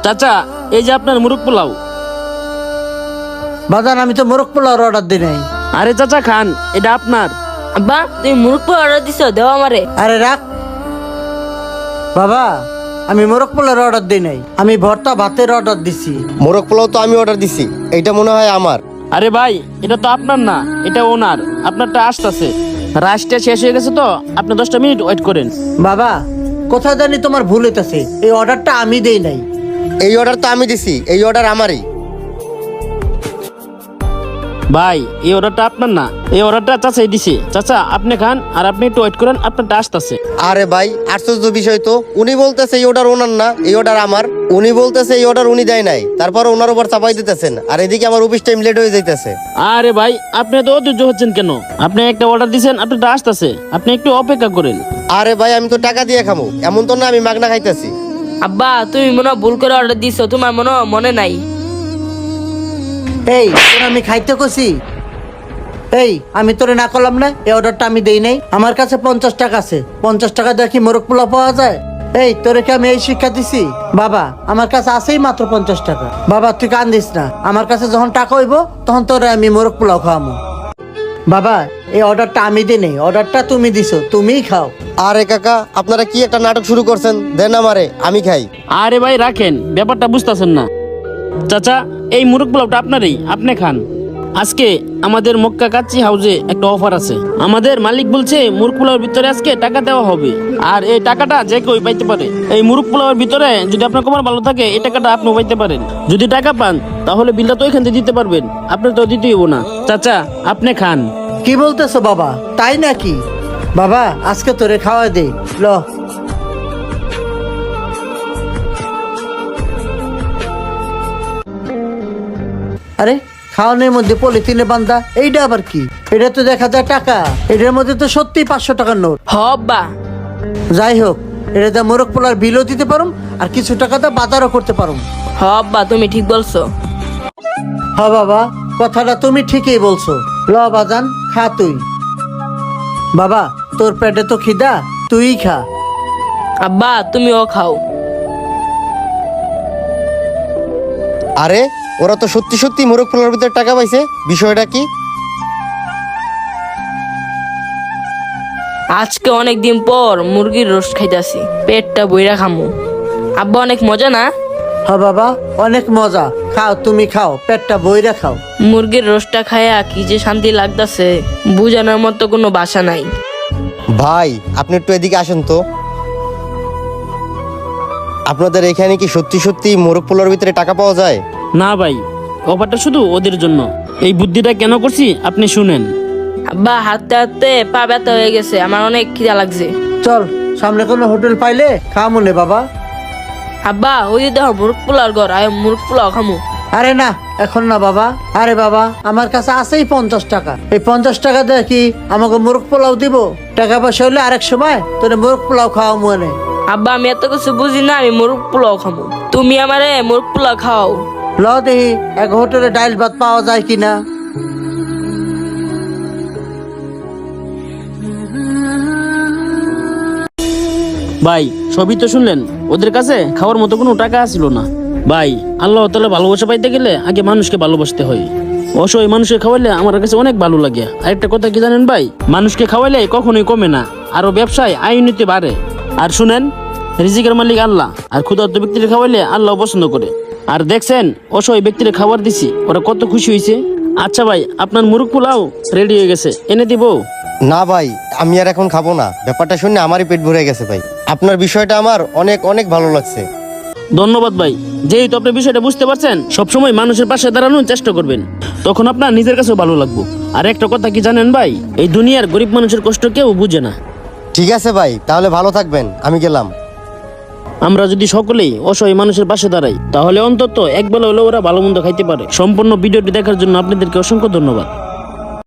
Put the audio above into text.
চাচা, এই যে আপনার মুরগ পোলাও। বাজান, আমি তো মোরগ পোলাওর অর্ডার দিই নাই। আরে চাচা খান, এটা আপনার। আব্বা তুমি মুরগ পোলাও অর্ডার দিছো, দেও আমারে। আরে রাখ বাবা, আমি মোরগ পোলাওর অর্ডার দিই নাই, আমি ভর্তা ভাতের অর্ডার দিছি। মোরগ পোলাও তো আমি অর্ডার দিছি, এইটা মনে হয় আমার। আরে ভাই, এটা তো আপনার না, এটা ওনার। আপনারটা আসতেছে। রাইসটা শেষ হয়ে গেছে তো, আপনি 10টা মিনিট ওয়েট করেন। বাবা, কোথায় জানি তোমার ভুল হইতাছে, এই অর্ডারটা আমি দেই নাই। এই অর্ডার তো আমি দিছি, এই অর্ডার আমারই। ভাই, এই অর্ডারটা আপনার না, এই অর্ডারটা চাচাই দিছে। চাচা আপনি খান, আর আপনি একটু ওয়েট করেন, আপনারটা আসতেছে। আরে ভাই, আশ্চর্য বিষয় তো, উনি বলতেছে এই অর্ডার ওনার না, এই অর্ডার আমার। উনি বলতেছে এই অর্ডার উনি দেয় নাই, তারপর ওনার উপর চাপাই দিতেছেন, আর এদিকে আমার অফিস টাইম লেট হয়ে যাইতেছে। আরে ভাই, আপনি তো অধৈর্য হচ্ছেন কেন? আপনি একটা অর্ডার দিছেন, আপনারটা আসতেছে, আপনি একটু অপেক্ষা করেন। আরে ভাই, আমি তো টাকা দিয়ে খামু, এমন তো না আমি মাগনা খাইতেছি। আব্বা তুমি মনে হয় ভুল করে অর্ডার দিছো, তোমার মনে নাই। এই তোর আমি খাইতে কছি? এই আমি তোরে না করলাম না, এই অর্ডারটা আমি দেই নাই। আমার কাছে 50 টাকা আছে, 50 টাকা দেখি মোরগ পোলাও পাওয়া যায়? এই তোরে কি আমি এই শিক্ষা দিছি? বাবা, আমার কাছে আছেই মাত্র 50 টাকা। বাবা তুই কান্দিস না, আমার কাছে যখন টাকা হইব তখন তোরে আমি মোরগ পোলাও খাওয়াবো। বাবা, এই অর্ডারটা আমি দিই নাই, অর্ডারটা তুমি দিছো, তুমিই খাও। আরে কাকা, আপনারা কি একটা নাটক শুরু করছেন? দেন আমারে, আমি খাই। আরে ভাই রাখেন, ব্যাপারটা বুঝতেছেন না। চাচা, এই মুরগ পোলাওটা আপনারই, আপনি খান। আজকে আমাদের মক্কা কাচ্চি হাউসে একটা অফার আছে। আমাদের মালিক বলছে মুরগ পোলাওর ভিতরে আজকে টাকা দেওয়া হবে, আর এই টাকাটা যে কেউ পাইতে পারে। এই মুরগ পোলাওর ভিতরে যদি আপনার কোমর ভালো থাকে, এই টাকাটা আপনিও পাইতে পারেন। যদি টাকা পান তাহলে বিলটা তো এখান থেকে দিতে পারবেন, আপনি তো দিতেই হবো না। চাচা আপনি খান। কি বলতেছো বাবা, তাই নাকি? বাবা আজকে তোরে খাওয়া দে, ল। আরে খাওয়ানোর মধ্যে পলিথিনে বান্ধা, এইটা আবার কি? এটা তো দেখা যায় টাকা, এটার মধ্যে তো সত্যি 500 টাকার নোট। হ আব্বা। যাই হোক, এটা দিয়ে মোরগ পোলার বিলও দিতে পারো, আর কিছু টাকা দিয়ে বাজারও করতে পারো। হ আব্বা, তুমি ঠিক বলছো। হ্যাঁ বাবা, কথাটা তুমি ঠিকই বলছো। ল বাজান, খা তুই। বাবা তোর পেটে তো খিদা, তুই খা। আব্বা তুমিও খাও। আরে ওরা তো সত্যি সত্যি মোরগ পোলাওর ভিতরে টাকা পাইছে, বিষয়টা কি? আজকে অনেক দিন পর মুরগির রোস্ট খাইতাছি, পেটটা বইরা খামু। আব্বা অনেক মজা না? হ্যাঁ বাবা, অনেক মজা। খাও, তুমি খাও, পেটটা বইরা খাও। মুরগির রোস্টটা খায়া কি যে শান্তি লাগতাছে, বুঝানোর মতো কোনো ভাষা নাই। ভাই আপনি একটু এদিকে আসেন তো। আপনাদের এখানে কি সত্যি সত্যি মোরগ পোলাওর ভিতরে টাকা পাওয়া যায়? না ভাই, অফারটা শুধু ওদের জন্য। এই বুদ্ধিটা কেন করছি আপনি শুনেন। আব্বা হাঁটতে হাঁটতে পা ব্যথা হয়ে গেছে, আমার অনেক খিদা লাগছে। চল, সামনে কোনো হোটেল পাইলে খাও মনে বাবা। আব্বা ওই যে দেখো মুরগ পোলাওর ঘর, আয় মুরগ পোলাও খামু। আরে না, এখন না বাবা। আরে বাবা, আমার কাছে আছেই 50 টাকা। এই 50 টাকা দিয়ে কি আমাকে মুরগ পোলাও দিব? টাকা পয়সা হলে আরেক সময় তোর মুরগ পোলাও খাওয়া মনে। আব্বা আমি এত কিছু বুঝি না, আমি মুরগ পোলাও খামু। তুমি আমারে মুরগ পোলাও খাও। ল দেখি এক হোটেলে ডাইল ভাত পাওয়া যায় কিনা। ভাই সবই তো শুনলেন, ওদের কাছে খাওয়ার মতো কোনো টাকা ছিল না। ভাই, আল্লাহ তাআলা ভালোবাসা পাইতে গেলে আগে মানুষকে ভালোবাসতে হয়। অসহায় মানুষকে খাওয়াইলে আমার কাছে অনেক ভালো লাগে। আরেকটা কথা কি জানেন ভাই, মানুষকে খাওয়াইলে কখনোই কমে না, আরো ব্যবসায় আয় উন্নতি বাড়ে। আর শুনেন, রিজিকের মালিক আল্লাহ, আর ক্ষুধার্ত ব্যক্তির খাওয়াইলে আল্লাহ পছন্দ করে। আর দেখছেন অসহায় ব্যক্তির খাবার দিছি, ওরা কত খুশি হয়েছে। আচ্ছা ভাই, আপনার মুরগ পোলাও রেডি হয়ে গেছে, এনে দিব? না ভাই, আমি আর এখন খাবো না। ব্যাপারটা শুনে আমারই পেট ভরে গেছে ভাই। আপনার বিষয়টা আমার অনেক অনেক ভালো লাগছে। ধন্যবাদ ভাই। যেহেতু আপনি বিষয়টা বুঝতে পারছেন, সবসময় মানুষের পাশে দাঁড়ানোর চেষ্টা করবেন, তখন আপনার নিজের কাছেও ভালো লাগবে। আর একটা কথা কি জানেন ভাই, এই দুনিয়ার গরিব মানুষের কষ্ট কেউ বুঝে না। ঠিক আছে ভাই, তাহলে ভালো থাকবেন, আমি গেলাম। আমরা যদি সকলেই অসহায় মানুষের পাশে দাঁড়াই, তাহলে অন্তত একবেলা হলেও ওরা ভালো মন্দ খাইতে পারে। সম্পূর্ণ ভিডিওটি দেখার জন্য আপনাদেরকে অসংখ্য ধন্যবাদ।